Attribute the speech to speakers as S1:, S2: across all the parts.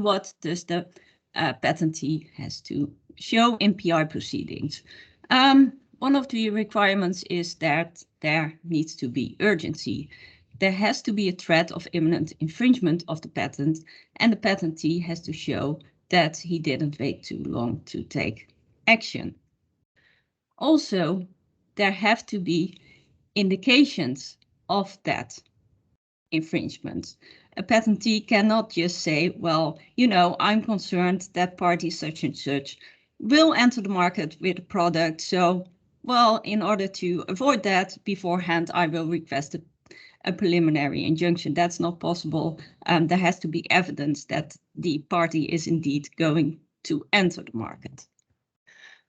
S1: what does the patentee has to show in PI proceedings? One of the requirements is that there needs to be urgency. There has to be a threat of imminent infringement of the patent, and the patentee has to show that he didn't wait too long to take action. Also, there have to be indications of that infringement. A patentee cannot just say, well, you know, I'm concerned that party such and such will enter the market with a product. So, well, in order to avoid that beforehand, I will request a preliminary injunction. That's not possible. There has to be evidence that the party is indeed going to enter the market.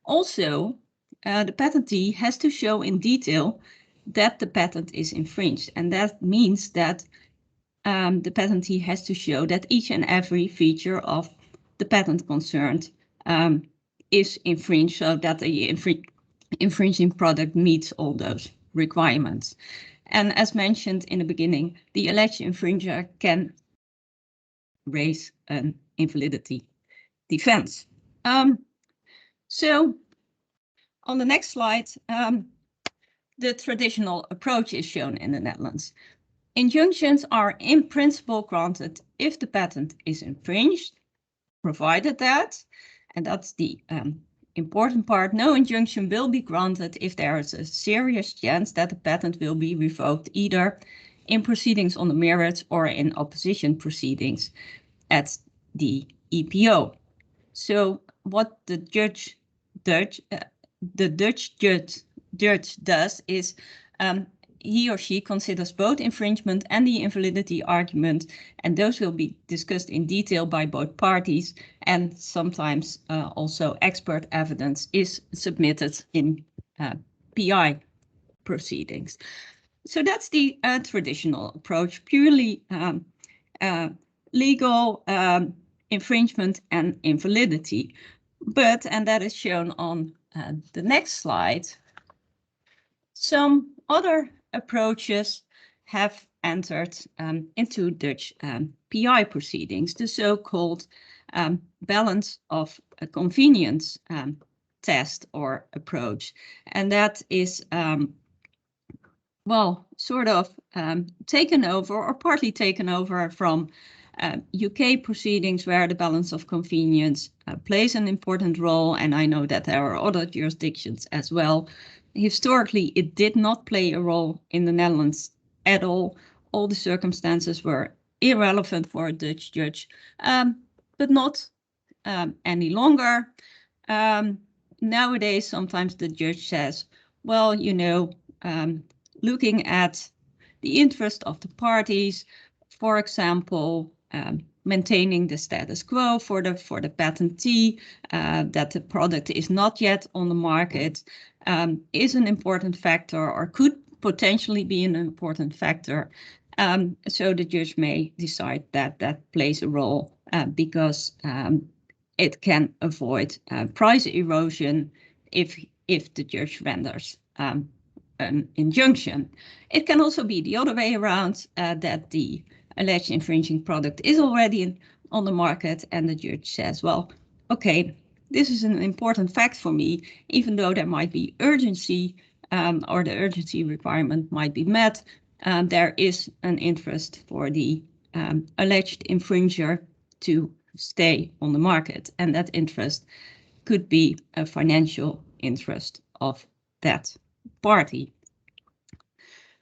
S1: Also, the patentee has to show in detail that the patent is infringed. And that means that the patentee has to show that each and every feature of the patent concerned is infringed, so that the infringing product meets all those requirements. And as mentioned in the beginning, the alleged infringer can raise an invalidity defense. So on the next slide, the traditional approach is shown in the Netherlands. Injunctions are in principle granted if the patent is infringed, provided that, and that's the important part, no injunction will be granted if there is a serious chance that the patent will be revoked either in proceedings on the merits or in opposition proceedings at the EPO. So what the Dutch judge does is he or she considers both infringement and the invalidity argument, and those will be discussed in detail by both parties, and sometimes also expert evidence is submitted in PI proceedings. So that's the traditional approach, purely legal infringement and invalidity. But, and that is shown on the next slide, some other approaches have entered into Dutch PI proceedings, the so-called balance of convenience test or approach. And that is, well, sort of taken over or partly taken over from UK proceedings where the balance of convenience plays an important role. And I know that there are other jurisdictions as well. Historically, it did not play a role in the Netherlands at all. All the circumstances were irrelevant for a Dutch judge, but not any longer. Nowadays, sometimes the judge says, well, you know, looking at the interest of the parties, for example, maintaining the status quo for the patentee, that the product is not yet on the market, is an important factor or could potentially be an important factor. So the judge may decide that that plays a role because it can avoid price erosion if the judge renders an injunction. It can also be the other way around, that the alleged infringing product is already on the market and the judge says, well, okay, this is an important fact for me, even though there might be urgency or the urgency requirement might be met, there is an interest for the alleged infringer to stay on the market, and that interest could be a financial interest of that party.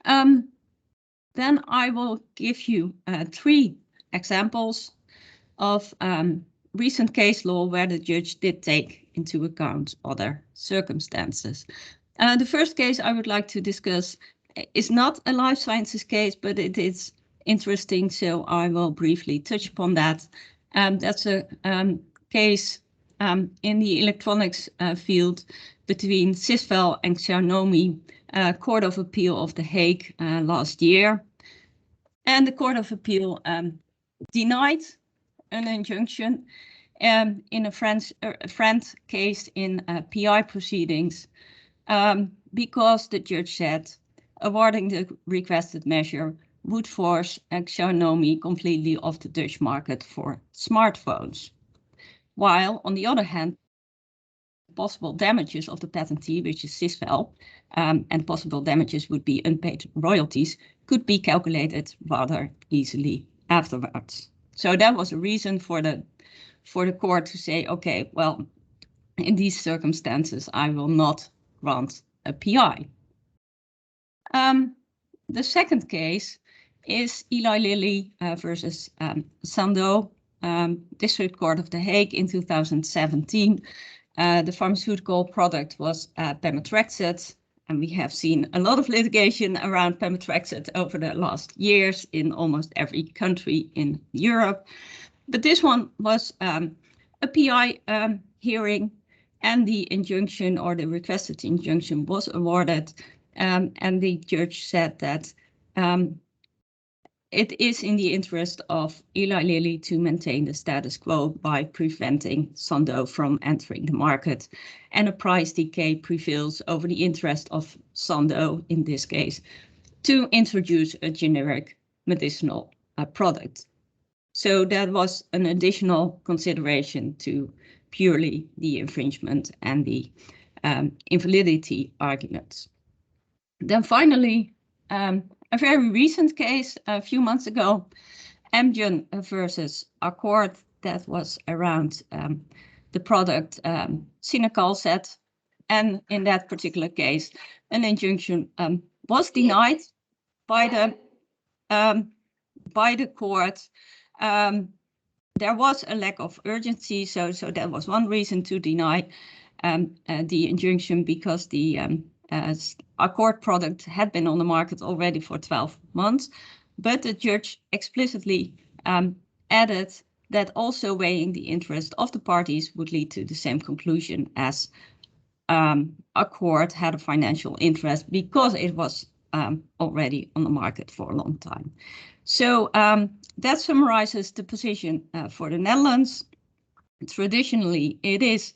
S1: Then I will give you 3 examples of recent case law where the judge did take into account other circumstances. The first case I would like to discuss is not a life sciences case, but it is interesting, so I will briefly touch upon that. That's a case in the electronics field between Sisvel and Xiaomi, Court of Appeal of The Hague last year. And the Court of Appeal denied an injunction in a French case in PI proceedings because the judge said awarding the requested measure would force Xiaomi completely off the Dutch market for smartphones. While, on the other hand, possible damages of the patentee, which is CISVEL, and possible damages would be unpaid royalties, could be calculated rather easily afterwards. So that was a reason for the court to say, okay, well, in these circumstances, I will not grant a PI. The second case is Eli Lilly versus Sandoz, District Court of The Hague in 2017. The pharmaceutical product was pemetrexed, and we have seen a lot of litigation around pemetrexed over the last years in almost every country in Europe. But this one was a PI hearing, and the injunction, or the requested injunction, was awarded, and the judge said that it is in the interest of Eli Lilly to maintain the status quo by preventing Sandoz from entering the market, and a price decay prevails over the interest of Sandoz, in this case, to introduce a generic medicinal product. So that was an additional consideration to purely the infringement and the invalidity arguments. Then finally, a very recent case a few months ago, Amgen versus Accord, that was around the product Cinacalcet. And in that particular case, an injunction was denied by the court. There was a lack of urgency, so that was one reason to deny the injunction, because the Accord product had been on the market already for 12 months, but the judge explicitly added that also weighing the interest of the parties would lead to the same conclusion as Accord had a financial interest, because it was already on the market for a long time. So that summarizes the position for the Netherlands. Traditionally, it is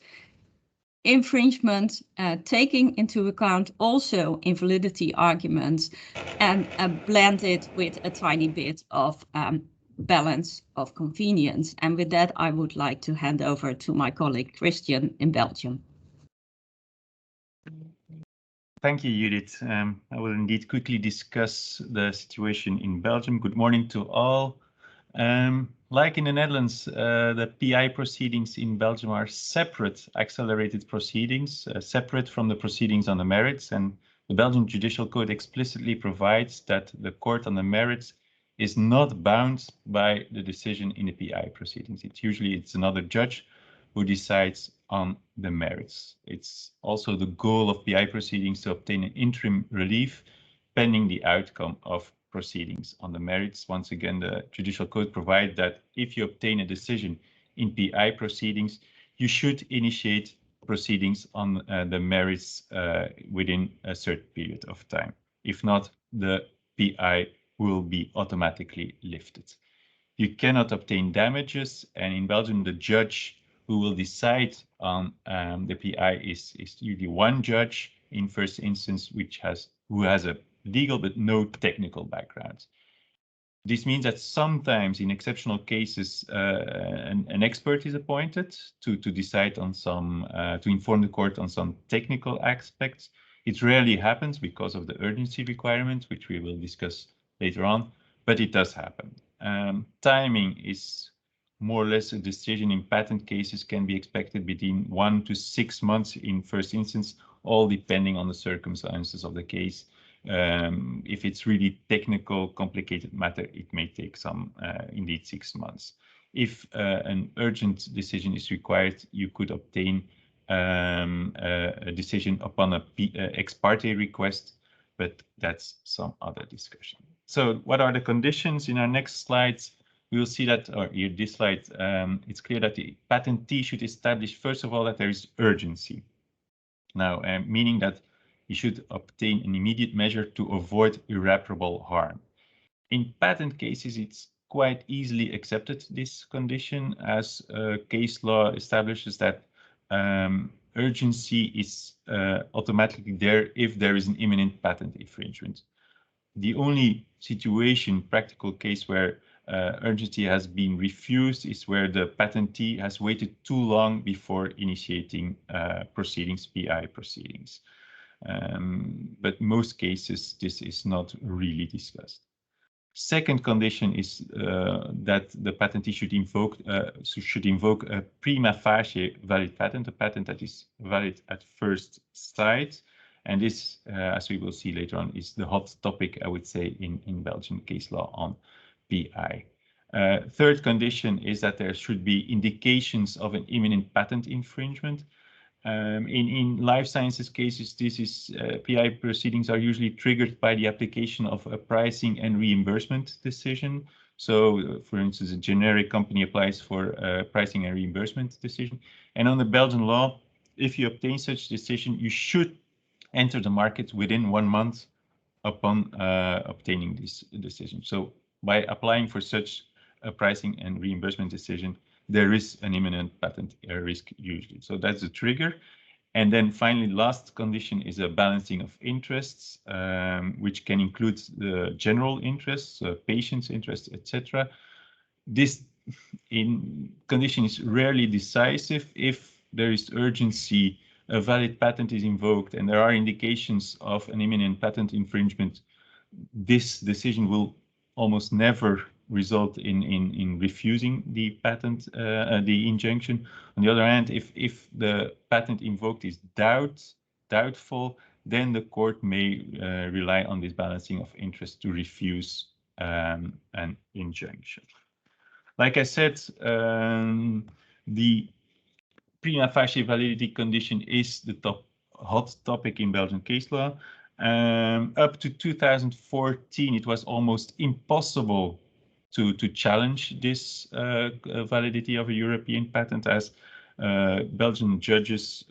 S1: infringement, taking into account also invalidity arguments, and blended with a tiny bit of balance of convenience. And with that, I would like to hand over to my colleague Christian in Belgium.
S2: Thank you, Judith. I will indeed quickly discuss the situation in Belgium. Good morning to all. Like in the Netherlands, the PI proceedings in Belgium are separate accelerated proceedings, separate from the proceedings on the merits. And the Belgian Judicial Code explicitly provides that the court on the merits is not bound by the decision in the PI proceedings. It's another judge who decides on the merits. It's also the goal of PI proceedings to obtain an interim relief pending the outcome of proceedings on the merits. Once again, the Judicial Code provides that if you obtain a decision in PI proceedings, you should initiate proceedings on the merits within a certain period of time. If not, the PI will be automatically lifted. You cannot obtain damages, and in Belgium, the judge who will decide on the PI is usually one judge in first instance, who has a legal but no technical background. This means that sometimes in exceptional cases, an expert is appointed to decide on some, to inform the court on some technical aspects. It rarely happens because of the urgency requirement, which we will discuss later on, but it does happen. Timing is more or less a decision in patent cases can be expected between 1 to 6 months in first instance, all depending on the circumstances of the case. If it's really technical, complicated matter, it may take some, indeed 6 months. If an urgent decision is required, you could obtain a decision upon a ex parte request, but that's some other discussion. So what are the conditions? In our next slides, we will see that, or here this slide, it's clear that the patentee should establish, first of all, that there is urgency. Now, meaning that you should obtain an immediate measure to avoid irreparable harm. In patent cases, it's quite easily accepted, this condition, as case law establishes that urgency is automatically there if there is an imminent patent infringement. The only situation, practical case where urgency has been refused is where the patentee has waited too long before initiating proceedings, PI proceedings. But most cases, this is not really discussed. Second condition is that the patentee should invoke a prima facie valid patent, a patent that is valid at first sight. And this, as we will see later on, is the hot topic, I would say, in Belgian case law on PI. Third condition is that there should be indications of an imminent patent infringement. In life sciences cases, PI proceedings are usually triggered by the application of a pricing and reimbursement decision. So, for instance, a generic company applies for a pricing and reimbursement decision. And under Belgian law, if you obtain such decision, you should enter the market within 1 month upon obtaining this decision. So, by applying for such a pricing and reimbursement decision, there is an imminent patent risk usually. So that's the trigger. And then finally, last condition is a balancing of interests, which can include the general interests, patients' interests, etc. This condition is rarely decisive. If there is urgency, a valid patent is invoked, and there are indications of an imminent patent infringement, this decision will almost never result in refusing the patent, the injunction. On the other hand, if the patent invoked is doubtful, then the court may rely on this balancing of interest to refuse an injunction. Like I said, the prima facie validity condition is the hot topic in Belgian case law. Up to 2014, it was almost impossible to challenge this validity of a European patent, as Belgian judges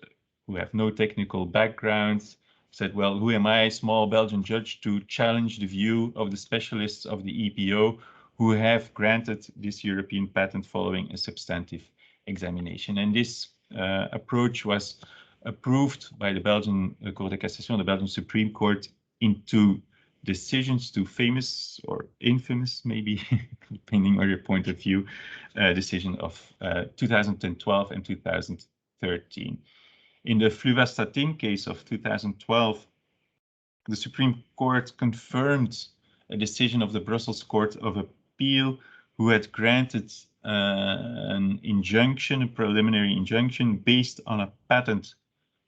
S2: who have no technical background said, well, who am I, a small Belgian judge, to challenge the view of the specialists of the EPO who have granted this European patent following a substantive examination. And this approach was approved by the Belgian Cour de Cassation, the Belgian Supreme Court, in 2 decisions, 2 famous or infamous, maybe, depending on your point of view, decision of 2012 and 2013. In the fluvastatin case of 2012, the Supreme Court confirmed a decision of the Brussels Court of Appeal, who had granted an injunction, a preliminary injunction, based on a patent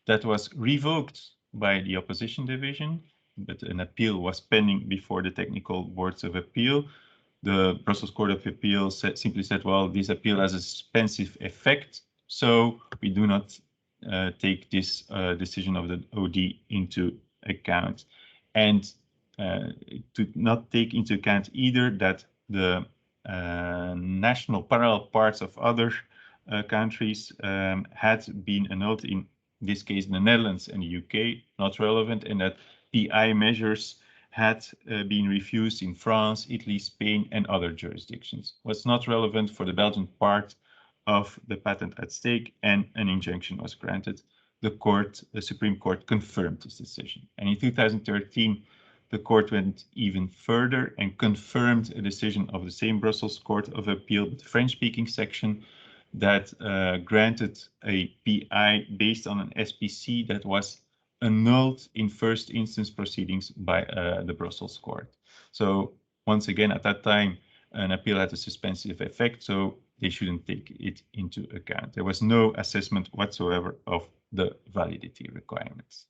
S2: that was revoked by the opposition division, but an appeal was pending before the technical boards of appeal. The Brussels Court of Appeal simply said, well, this appeal has a suspensive effect, so we do not take this decision of the OD into account. And to not take into account either that the national parallel parts of other countries had been annulled, in this case the Netherlands and the UK, not relevant, and that PI measures had been refused in France, Italy, Spain, and other jurisdictions. What's not relevant for the Belgian part of the patent at stake, and an injunction was granted. The Supreme Court confirmed this decision. And in 2013, the court went even further and confirmed a decision of the same Brussels Court of Appeal, the French-speaking section, that granted a PI based on an SPC that was annulled in first instance proceedings by the Brussels Court. So once again, at that time, an appeal had a suspensive effect, so they shouldn't take it into account. There was no assessment whatsoever of the validity requirements.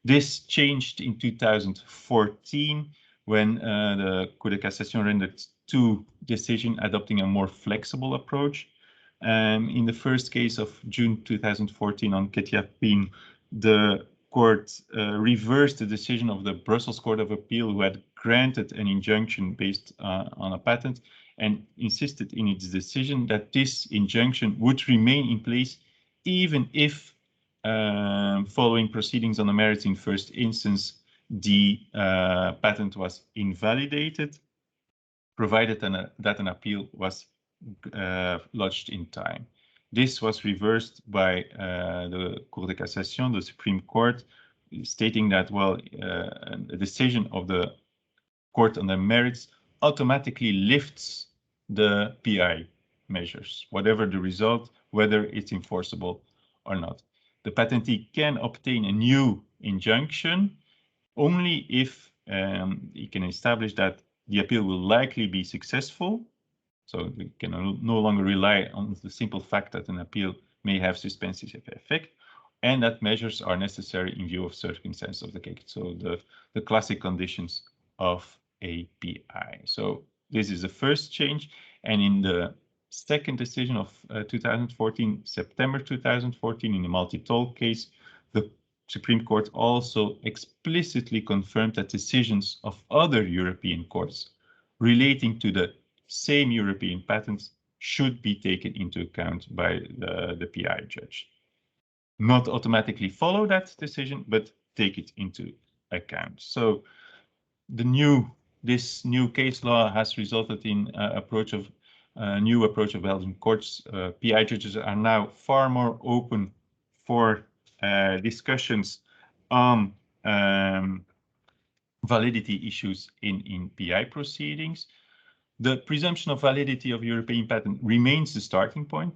S2: This changed in 2014 when the Cour de Cassation rendered 2 decisions adopting a more flexible approach. In the first case of June 2014 on Ketiapin, the court reversed the decision of the Brussels Court of Appeal, who had granted an injunction based on a patent, and insisted in its decision that this injunction would remain in place even if following proceedings on the merits in first instance, the patent was invalidated, provided that an appeal was lodged in time. This was reversed by the Cour de Cassation, the Supreme Court, stating that, well, a decision of the court on the merits automatically lifts the PI measures, whatever the result, whether it's enforceable or not. The patentee can obtain a new injunction only if he can establish that the appeal will likely be successful. So we can no longer rely on the simple fact that an appeal may have suspensive effect, and that measures are necessary in view of circumstances of the case. So the classic conditions of a PI. So this is the first change. And in the second decision of 2014, September 2014, in the multi-toll case, the Supreme Court also explicitly confirmed that decisions of other European courts relating to the same European patents should be taken into account by the PI judge. Not automatically follow that decision, but take it into account. So this new case law has resulted in a new approach of Belgian courts. PI judges are now far more open for discussions on validity issues in PI proceedings. The presumption of validity of European patent remains the starting point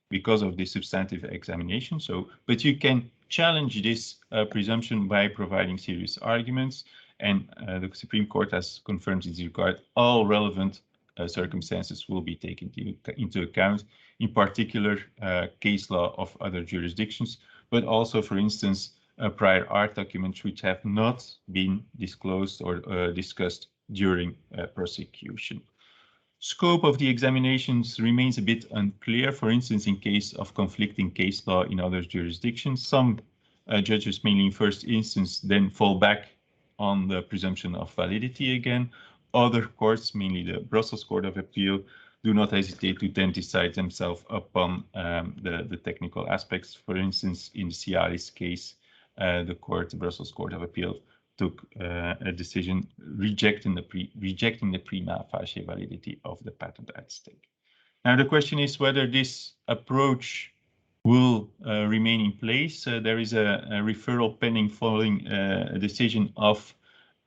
S2: because of the substantive examination. But you can challenge this presumption by providing serious arguments, and the Supreme Court has confirmed in this regard all relevant circumstances will be taken into account, in particular case law of other jurisdictions, but also, for instance, prior art documents which have not been disclosed or discussed during prosecution. Scope of the examinations remains a bit unclear. For instance, in case of conflicting case law in other jurisdictions, some judges, mainly in first instance, then fall back on the presumption of validity again. Other courts, mainly the Brussels Court of Appeal, do not hesitate to then decide themselves upon the technical aspects. For instance, in the Cialis case, the Brussels Court of Appeal took a decision rejecting the prima facie validity of the patent at stake. Now the question is whether this approach will remain in place. There is a referral pending following a decision of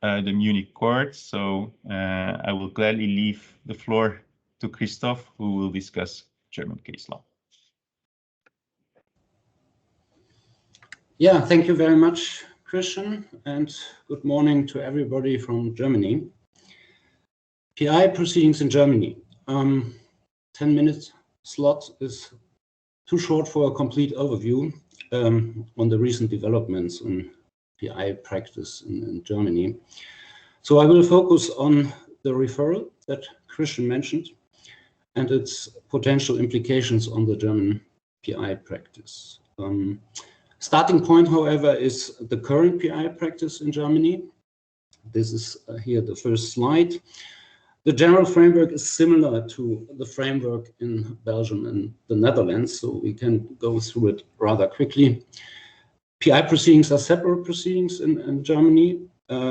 S2: the Munich court. So I will gladly leave the floor to Christoph, who will discuss German case law.
S3: Yeah, thank you very much, Christian, and good morning to everybody from Germany. PI proceedings in Germany. 10-minute slot is too short for a complete overview on the recent developments in PI practice in Germany. So I will focus on the referral that Christian mentioned and its potential implications on the German PI practice. Starting point, however, is the current PI practice in Germany. This is here the first slide. The general framework is similar to the framework in Belgium and the Netherlands, so we can go through it rather quickly. PI proceedings are separate proceedings in Germany,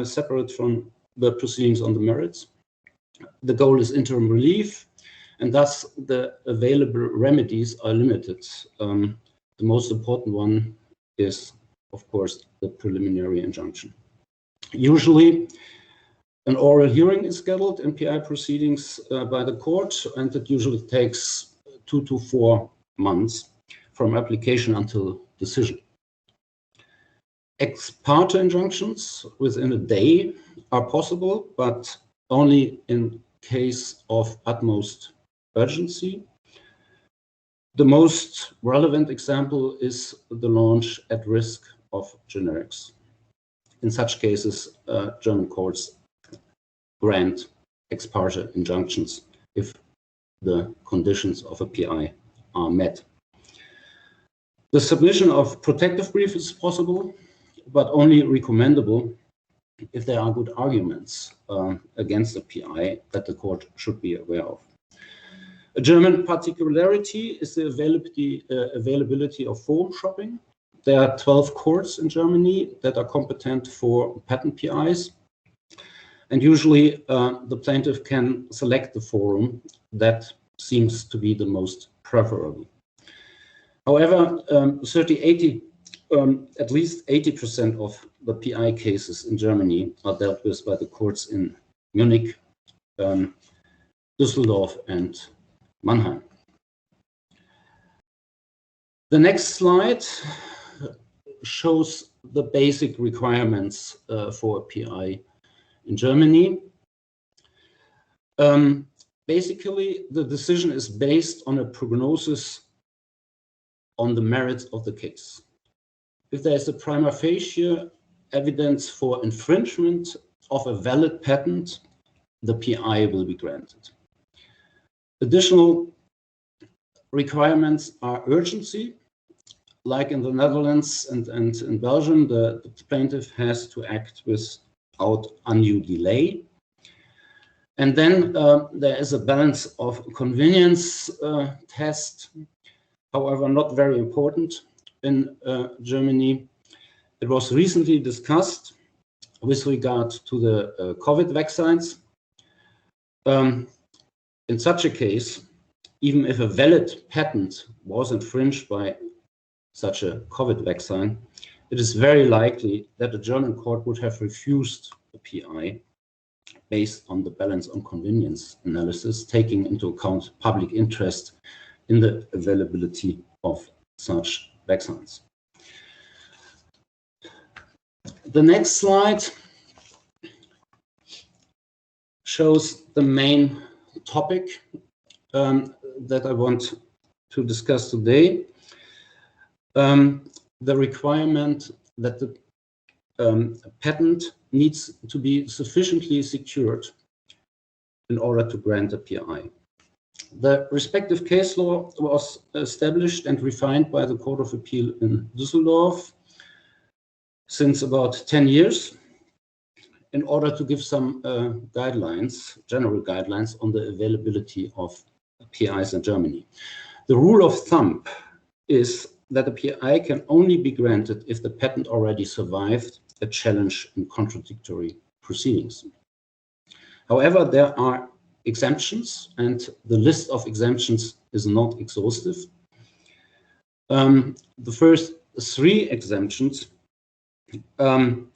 S3: separate from the proceedings on the merits. The goal is interim relief, and thus the available remedies are limited. The most important one is, of course, the preliminary injunction. Usually, an oral hearing is scheduled in PI proceedings by the court, and it usually takes 2 to 4 months from application until decision. Ex parte injunctions within a day are possible, but only in case of utmost urgency. The most relevant example is the launch at risk of generics. In such cases, German courts grant ex parte injunctions if the conditions of a PI are met. The submission of protective brief is possible, but only recommendable if there are good arguments against the PI that the court should be aware of. A German particularity is the availability of forum shopping. There are 12 courts in Germany that are competent for patent PIs. And usually the plaintiff can select the forum that seems to be the most preferable. However, at least 80% of the PI cases in Germany are dealt with by the courts in Munich, Düsseldorf, and Mannheim. The next slide shows the basic requirements for a PI in Germany. Basically, the decision is based on a prognosis on the merits of the case. If there is a prima facie evidence for infringement of a valid patent, the PI will be granted. Additional requirements are urgency. Like in the Netherlands and in Belgium, the plaintiff has to act without undue delay. And then there is a balance of convenience test, however, not very important in Germany. It was recently discussed with regard to the COVID vaccines. In such a case, even if a valid patent was infringed by such a COVID vaccine, it is very likely that a German court would have refused the PI based on the balance on convenience analysis, taking into account public interest in the availability of such vaccines. The next slide shows the main topic that I want to discuss today. The requirement that the patent needs to be sufficiently secured in order to grant a PI. The respective case law was established and refined by the Court of Appeal in Düsseldorf since about 10 years in order to give some guidelines, general guidelines on the availability of PIs in Germany. The rule of thumb is that a PI can only be granted if the patent already survived a challenge in contradictory proceedings. However, there are exemptions, and the list of exemptions is not exhaustive. The first three exemptions, in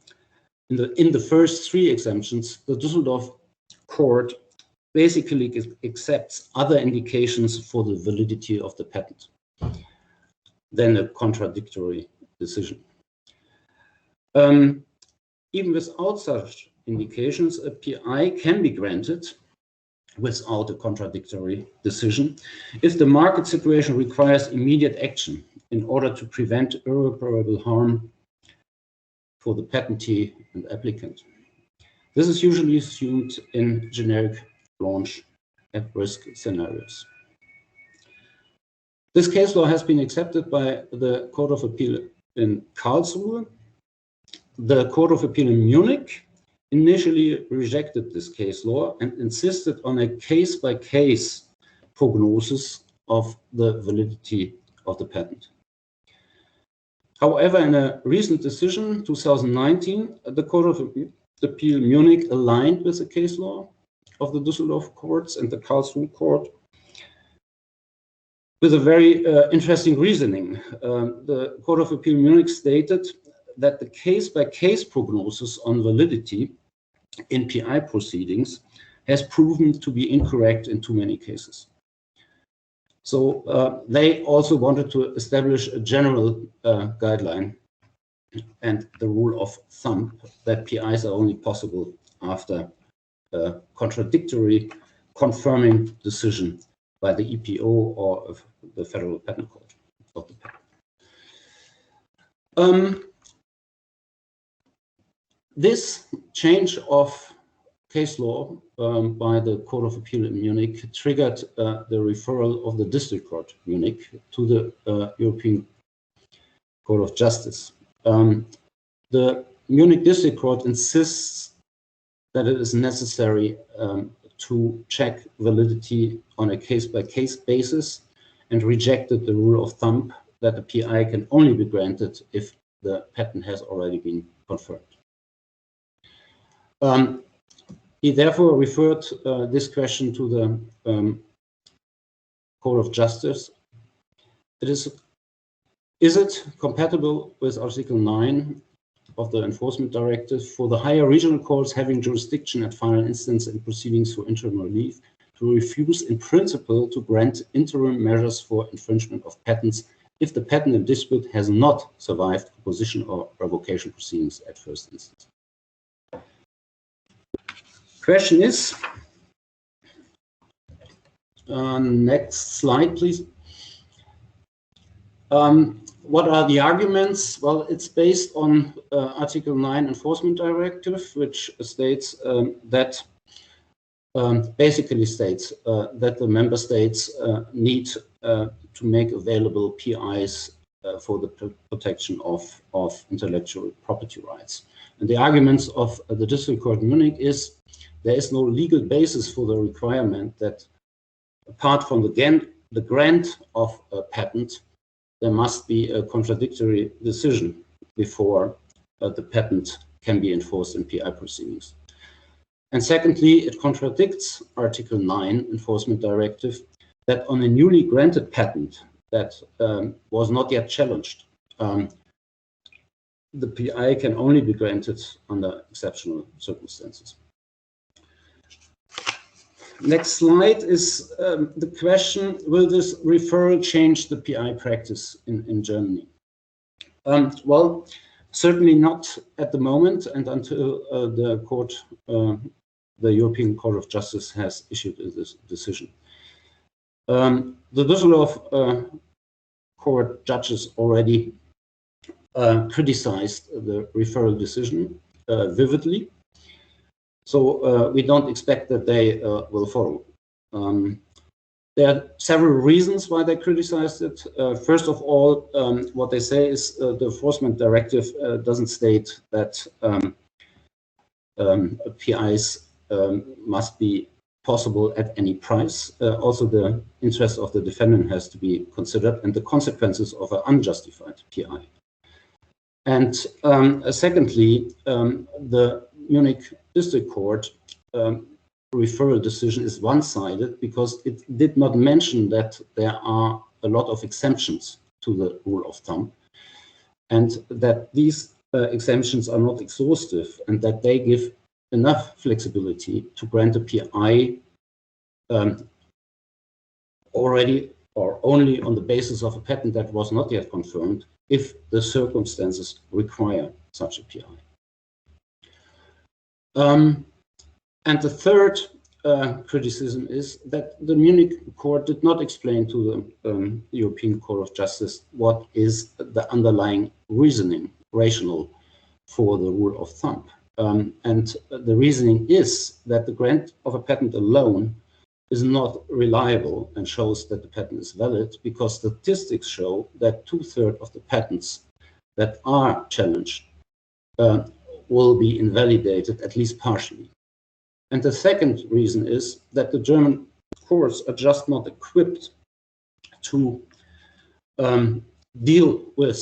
S3: the first three exemptions, the Düsseldorf court basically accepts other indications for the validity of the patent than a contradictory decision. Even without such indications, a PI can be granted without a contradictory decision if the market situation requires immediate action in order to prevent irreparable harm for the patentee and applicant. This is usually assumed in generic launch at-risk scenarios. This case law has been accepted by the Court of Appeal in Karlsruhe. The Court of Appeal in Munich initially rejected this case law and insisted on a case-by-case prognosis of the validity of the patent. However, in a recent decision, 2019, the Court of Appeal Munich aligned with the case law of the Düsseldorf courts and the Karlsruhe court with a very interesting reasoning. The Court of Appeal Munich stated that the case-by-case prognosis on validity in PI proceedings has proven to be incorrect in too many cases. So they also wanted to establish a general guideline and the rule of thumb that PIs are only possible after a contradictory confirming decision by the EPO or of the Federal Patent Court of the patent. This change of case law by the Court of Appeal in Munich triggered the referral of the District Court Munich to the European Court of Justice. The Munich District Court insists that it is necessary to check validity on a case-by-case basis and rejected the rule of thumb that the PI can only be granted if the patent has already been confirmed. He therefore referred this question to the Court of Justice. Is it compatible with Article 9 of the enforcement directive for the higher regional courts having jurisdiction at final instance in proceedings for interim relief to refuse in principle to grant interim measures for infringement of patents if the patent in dispute has not survived opposition or revocation proceedings at first instance. Question is, next slide, please. What are the arguments? Well, it's based on Article 9 Enforcement Directive, which states that basically states that the member states need to make available PIs for the protection of intellectual property rights. And the arguments of the District Court in Munich is there is no legal basis for the requirement that apart from the grant of a patent, there must be a contradictory decision before the patent can be enforced in PI proceedings. And secondly, it contradicts Article 9 Enforcement Directive that on a newly granted patent that was not yet challenged, the PI can only be granted under exceptional circumstances. Next slide is the question, will this referral change the PI practice in Germany? Well, certainly not at the moment and until the European Court of Justice has issued this decision. The Düsseldorf court judges already criticized the referral decision vividly. So we don't expect that they will follow. There are several reasons why they criticized it. First of all, what they say is the enforcement directive doesn't state that PIs must be possible at any price. Also, the interest of the defendant has to be considered and the consequences of an unjustified PI. And secondly, the Munich District Court referral decision is one-sided because it did not mention that there are a lot of exemptions to the rule of thumb and that these exemptions are not exhaustive and that they give enough flexibility to grant a PI already or only on the basis of a patent that was not yet confirmed if the circumstances require such a PI. And the third criticism is that the Munich court did not explain to the European Court of Justice what is the underlying reasoning, rationale for the rule of thumb. And the reasoning is that the grant of a patent alone is not reliable and shows that the patent is valid because statistics show that 2/3 of the patents that are challenged will be invalidated, at least partially. And the second reason is that the German courts are just not equipped to deal with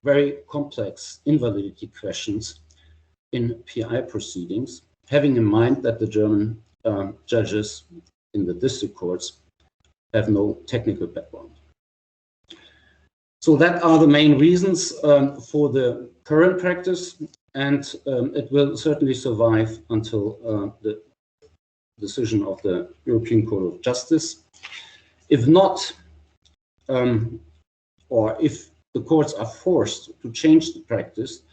S3: very complex invalidity questions in PI proceedings, having in mind that the German judges in the district courts have no technical background. So that are the main reasons for the current practice, and it will certainly survive until the decision of the European Court of Justice. If not, or if the courts are forced to change the practice,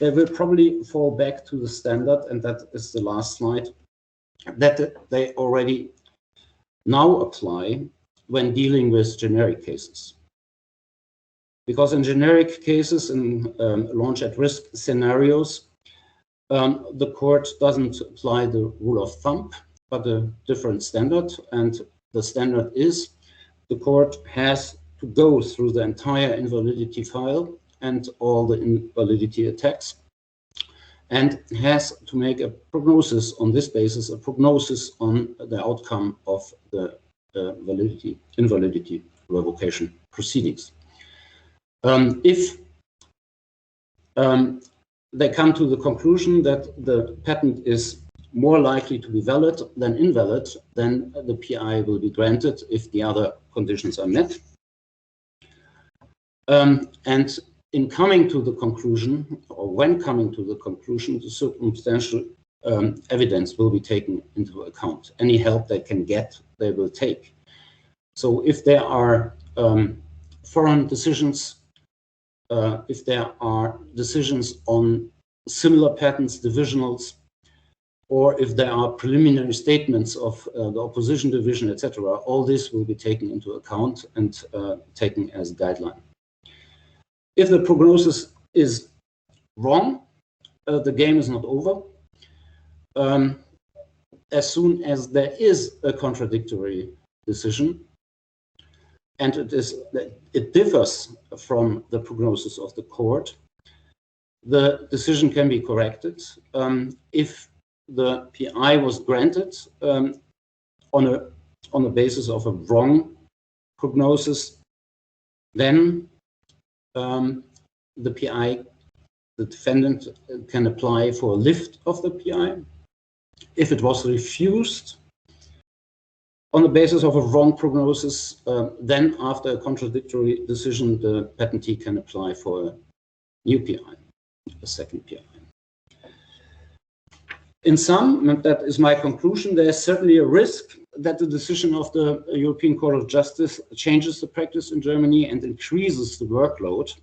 S3: they will probably fall back to the standard, and that is the last slide, that they already now apply when dealing with generic cases. Because in generic cases, in launch at risk scenarios, the court doesn't apply the rule of thumb, but a different standard. And the standard is the court has to go through the entire invalidity file and all the invalidity attacks, and has to make a prognosis on this basis, a prognosis on the outcome of the invalidity revocation proceedings. If they come to the conclusion that the patent is more likely to be valid than invalid, then the PI will be granted if the other conditions are met. And in coming to the conclusion, or when coming to the conclusion, the circumstantial evidence will be taken into account. Any help they can get, they will take. So if there are foreign decisions, if there are decisions on similar patents, divisionals, or if there are preliminary statements of the opposition division, etc., all this will be taken into account and taken as a guideline. If the prognosis is wrong, the game is not over. As soon as there is a contradictory decision, and it differs from the prognosis of the court, the decision can be corrected. If the PI was granted on a basis of a wrong prognosis, then the PI, the defendant, can apply for a lift of the PI. If it was refused on the basis of a wrong prognosis, then after a contradictory decision, the patentee can apply for a new PI, a second PI. In sum, and that is my conclusion, there is certainly a risk that the decision of the European Court of Justice changes the practice in Germany and increases the workload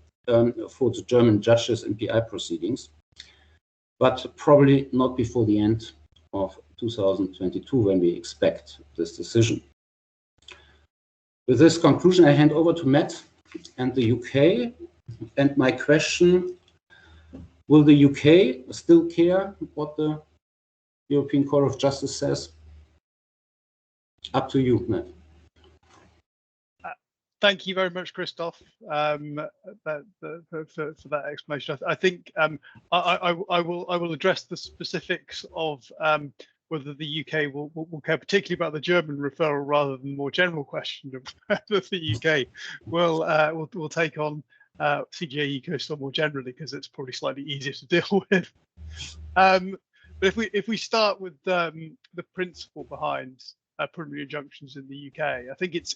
S3: for the German judges in PI proceedings, but probably not before the end of 2022, when we expect this decision. With this conclusion, I hand over to Matt and the UK. And my question, will the UK still care what the European Court of Justice says? Up to you, Matt.
S4: Thank you very much, Christoph, for that explanation. I think I will address the specifics of whether the UK will care particularly about the German referral rather than the more general question of whether the UK will take on CJEU coastal more generally, because it's probably slightly easier to deal with. But if we start with the principle behind preliminary injunctions in the UK, I think it's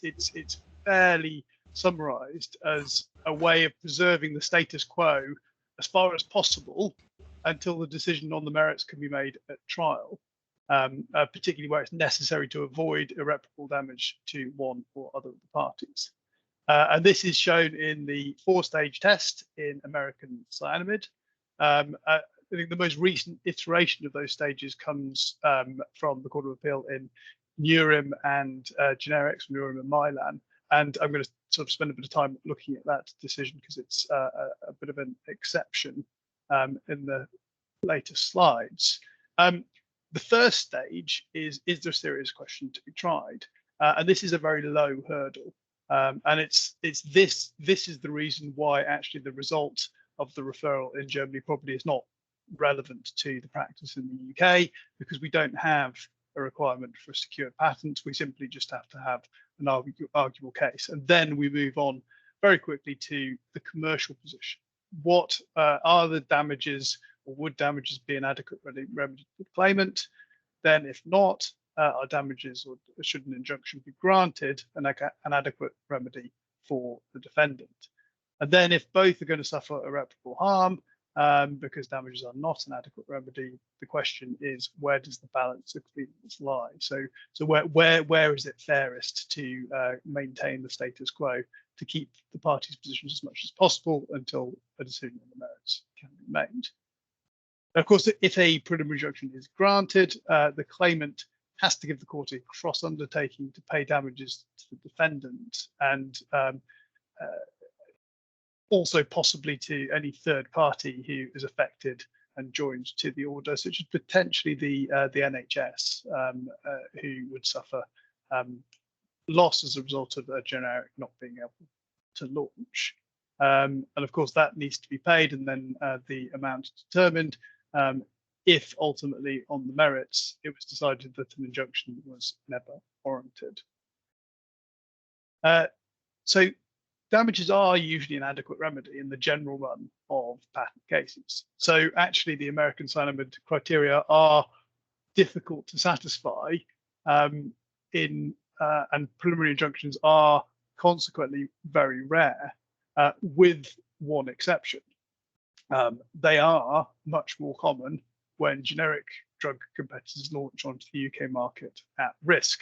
S4: fairly summarised as a way of preserving the status quo as far as possible until the decision on the merits can be made at trial, particularly where it's necessary to avoid irreparable damage to one or other of the parties. And this is shown in the 4-stage test in American cyanamide. I think the most recent iteration of those stages comes from the Court of Appeal in Nurim and generics, Nurim and Milan. And I'm going to sort of spend a bit of time looking at that decision because it's a bit of an exception in the later slides. The first stage is there a serious question to be tried? And this is a very low hurdle. And it's this is the reason why actually the result of the referral in Germany probably is not relevant to the practice in the UK, because we don't have a requirement for a secured patent. We simply just have to have an arguable case. And then we move on very quickly to the commercial position. What are the damages, or would damages be an adequate remedy for the claimant? Then if not, are damages, or should an injunction be granted, an adequate remedy for the defendant? And then if both are going to suffer irreparable harm, because damages are not an adequate remedy, the question is, where does the balance of cleanness lie? So where is it fairest to maintain the status quo, to keep the parties' positions as much as possible until a decision on the merits can be made? Of course, if a preliminary injunction is granted, the claimant has to give the court a cross undertaking to pay damages to the defendant, and also possibly to any third party who is affected and joined to the order, such as potentially the NHS, who would suffer loss as a result of a generic not being able to launch. And of course, that needs to be paid, and then the amount determined if ultimately on the merits it was decided that an injunction was never warranted. So damages are usually an adequate remedy in the general run of patent cases. So actually the American cyanamide criteria are difficult to satisfy, and preliminary injunctions are consequently very rare, with one exception. They are much more common when generic drug competitors launch onto the UK market at risk.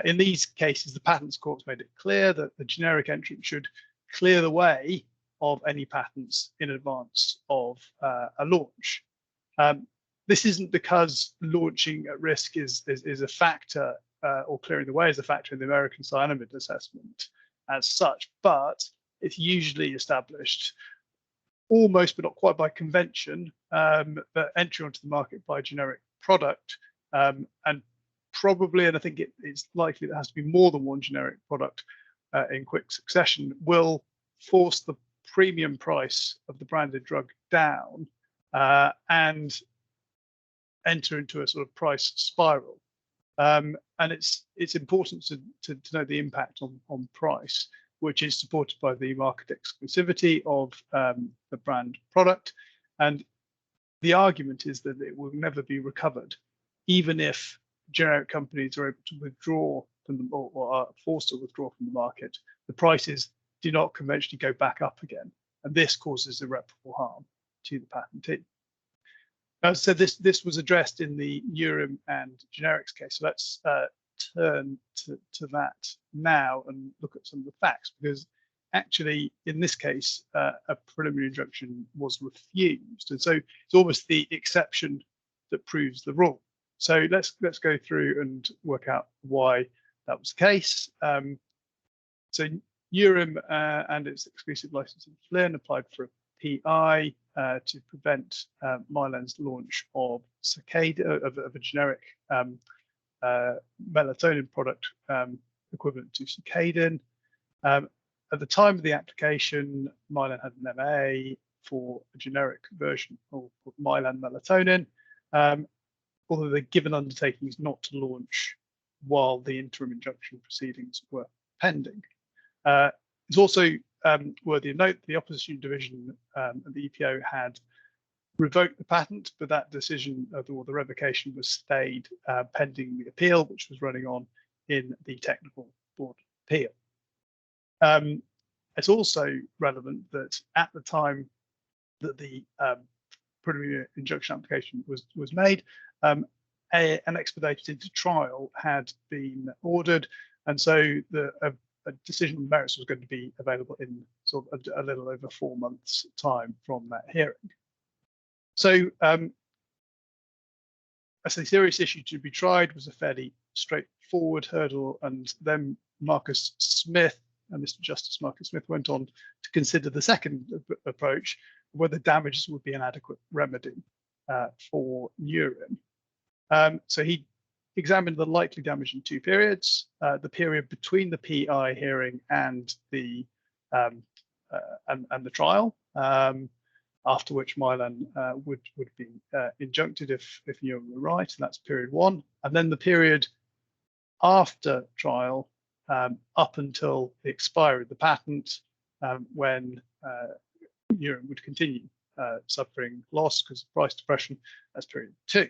S4: In these cases, the patents courts made it clear that the generic entrant should clear the way of any patents in advance of a launch. This isn't because launching at risk is a factor, or clearing the way is a factor in the American cyanamide assessment as such, but it's usually established almost, but not quite by convention, but entry onto the market by a generic product, and probably, and I think it's likely there has to be more than one generic product in quick succession, will force the premium price of the branded drug down and enter into a sort of price spiral. And it's important to know the impact on price, which is supported by the market exclusivity of the brand product. And the argument is that it will never be recovered, even if generic companies are able to withdraw from the, or are forced to withdraw from the market. The prices do not conventionally go back up again, and this causes irreparable harm to the patentee. So this was addressed in the Urim and generics case. So let's turn to that now and look at some of the facts, because actually in this case a preliminary injunction was refused, and so it's almost the exception that proves the rule. So let's go through and work out why that was the case. So Urim and its exclusive licensing Flynn applied for a PI to prevent Mylan's launch of of a generic melatonin product equivalent to Cetadin. At the time of the application, Mylan had an MA for a generic version of Mylan melatonin, although the given undertaking is not to launch while the interim injunction proceedings were pending. It's also worthy of note the opposition division of the EPO had revoked the patent, but that decision, or the revocation, was stayed pending the appeal, which was running on in the technical board appeal. It's also relevant that at the time that the preliminary injunction application was made, an expedited trial had been ordered, and so a decision on merits was going to be available in sort of a little over 4 months' time from that hearing. So a serious issue to be tried was a fairly straightforward hurdle, and then Marcus Smith, Mr. Justice Marcus Smith, went on to consider the second approach, whether damages would be an adequate remedy for Urim. So he examined the likely damage in 2 periods: the period between the PI hearing and the trial, after which Mylan would be injuncted if Urim were right, and that's period 1, and then the period after trial up until the expiry of the patent, when Urim would continue suffering loss because of price depression. That's period 2.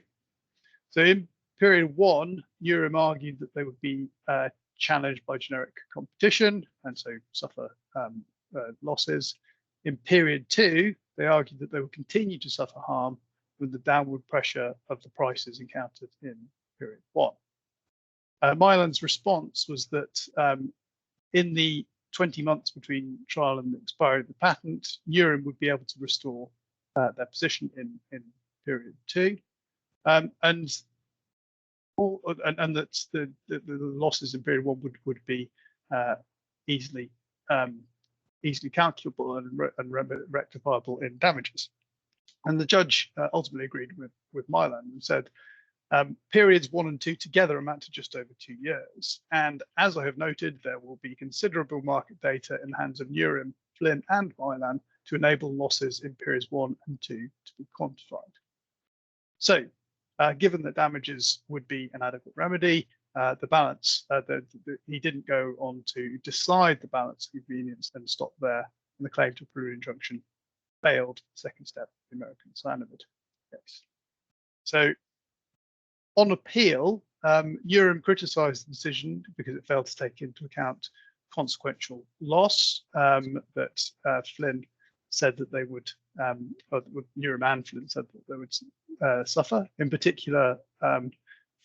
S4: So in period 1, Urim argued that they would be challenged by generic competition and so suffer losses. In period 2, they argued that they would continue to suffer harm with the downward pressure of the prices encountered in period 1. Mylan's response was that in the 20 months between trial and the expiry of the patent, Urim would be able to restore their position in period 2, and that the losses in period 1 would be easily calculable and rectifiable in damages. And the judge ultimately agreed with Mylan and said, periods 1 and 2 together amount to just over 2 years. And as I have noted, there will be considerable market data in the hands of Urim, Flynn, and Mylan to enable losses in periods 1 and 2 to be quantified. So, given that damages would be an adequate remedy, the balance, he didn't go on to decide the balance of convenience and stop there, and the claim to preliminary injunction failed the second step of the American cyanamide case. So, on appeal, Urim criticised the decision because it failed to take into account consequential loss that Flynn said that they would, or Newham and Flynn said that they would suffer. In particular,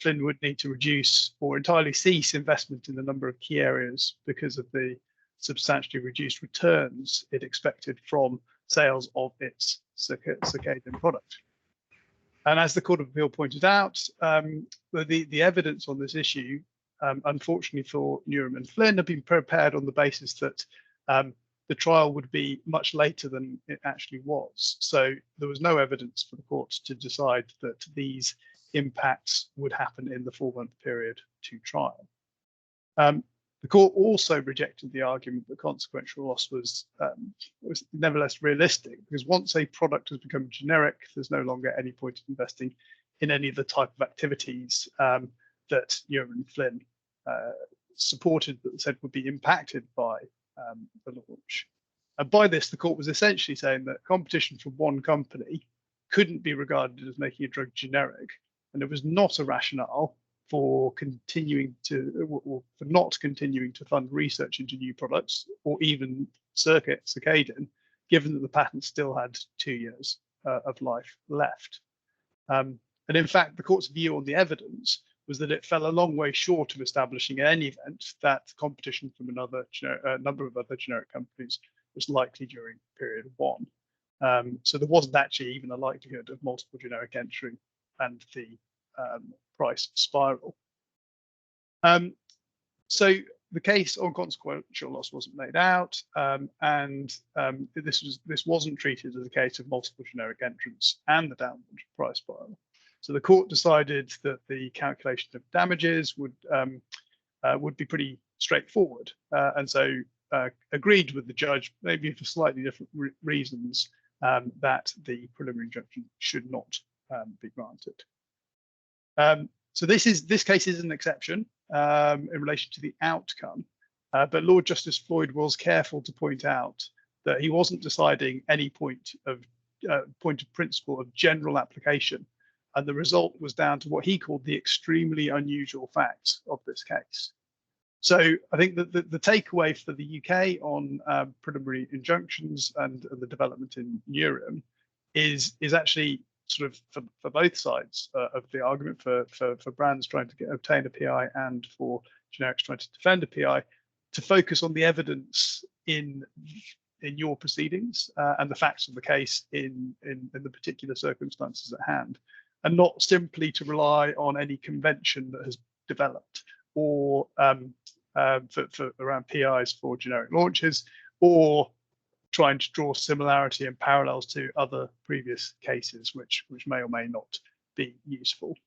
S4: Flynn would need to reduce or entirely cease investment in a number of key areas because of the substantially reduced returns it expected from sales of its circadian product. And as the Court of Appeal pointed out, the evidence on this issue, unfortunately for Newham and Flynn, have been prepared on the basis that the trial would be much later than it actually was. So there was no evidence for the court to decide that these impacts would happen in the 4-month period to trial. The court also rejected the argument that consequential loss was nevertheless realistic, because once a product has become generic, there's no longer any point of investing in any of the type of activities that Newham and Flynn supported, that said would be impacted by the launch. And by this, the court was essentially saying that competition from one company couldn't be regarded as making a drug generic, and it was not a rationale for continuing to, or for not continuing to fund research into new products or even circadian, given that the patent still had 2 years of life left. And in fact, the court's view on the evidence was that it fell a long way short of establishing in any event that competition from another number of other generic companies was likely during period 1. So there wasn't actually even a likelihood of multiple generic entry and the price spiral. So the case on consequential loss wasn't made out, and this wasn't treated as a case of multiple generic entrants and the downward price spiral. So the court decided that the calculation of damages would be pretty straightforward, and so agreed with the judge, maybe for slightly different reasons, that the preliminary injunction should not be granted. So this case is an exception in relation to the outcome, but Lord Justice Floyd was careful to point out that he wasn't deciding any point of principle of general application, and the result was down to what he called the extremely unusual facts of this case. So I think that the takeaway for the UK on preliminary injunctions and the development in Newham is actually sort of for both sides of the argument, for brands trying to obtain a PI and for generics trying to defend a PI, to focus on the evidence in your proceedings and the facts of the case in the particular circumstances at hand, and not simply to rely on any convention that has developed or for around PIs for generic launches, or trying to draw similarity and parallels to other previous cases, which may or may not be useful.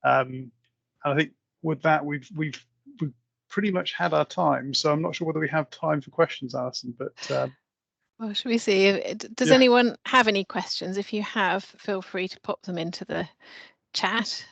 S4: And I think with that, we've pretty much had our time. So I'm not sure whether we have time for questions, Alison, but.
S5: Well, should we see? Does anyone have any questions? If you have, feel free to pop them into the chat.